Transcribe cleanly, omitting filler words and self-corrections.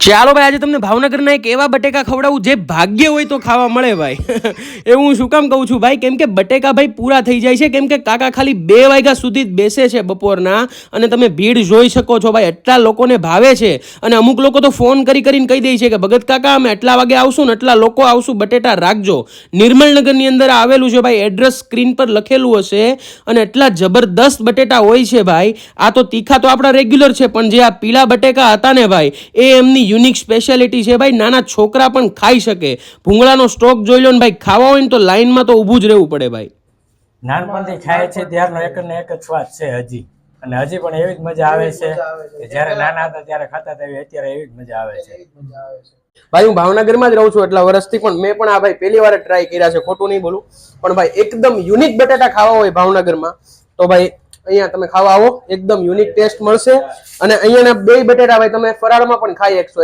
ચાલો ભાઈ, આજે તમને ભાવનગરના એક એવા બટેકા ખવડાવું જે ભાગ્ય હોય તો ખાવા મળે ભાઈ. એવું હું શું કામ કહું છું ભાઈ, કેમ કે બટેકા ભાઈ પૂરા થઈ જાય છે, કેમ કે કાકા ખાલી 2 વાગ્યા સુધી જ બેસે છે બપોરના, અને તમે ભીડ જોઈ શકો છો ભાઈ, એટલા લોકોને ભાવે છે. અને અમુક લોકો તો ફોન કરીને કહી દે છે કે ભગત કાકા અમે એટલા વાગે આવશું ને એટલા લોકો આવશું, બટેટા રાખજો. નિર્મલનગરની અંદર આવેલું છે ભાઈ, એડ્રેસ સ્ક્રીન પર લખેલું હશે. અને એટલા જબરદસ્ત બટેટા હોય છે ભાઈ. આ તો તીખા તો આપણા રેગ્યુલર છે, પણ જે આ પીળા બટેકા હતા ને ભાઈ, એ એમની યુનિક સ્પેશિયાલિટી છે ભાઈ. નાના છોકરા પણ ખાઈ શકે. ભૂંગળાનો સ્ટોક જોઈ લો ને ભાઈ, ખાવા હોય ને તો લાઈનમાં તો ઊભું જ રહેવું પડે ભાઈ. નાનપણથી ખાય છે ત્યારનો એક ને એક જ સ્વાદ છે હજી, અને હજી પણ એવી જ મજા આવે છે કે જ્યારે નાના હતા ત્યારે ખાતા હતા એવી અત્યારે એવી જ મજા આવે છે. ભાઈ હું ભાવનગરમાં જ રહું છું એટલા વર્ષથી, પણ મેં પણ આ ભાઈ પહેલી વાર ટ્રાય કર્યા છે, ખોટું નહીં બોલું. પણ ભાઈ એકદમ યુનિક બટાટા ખાવા હોય ભાવનગરમાં તો ભાઈ અહીંયા તમે ખાવા આવો, એકદમ યુનિક ટેસ્ટ મળશે. અને અહીંયાના 2 બટેટા ભાઈ તમે ફરાળમાં પણ ખાઈ શકશો.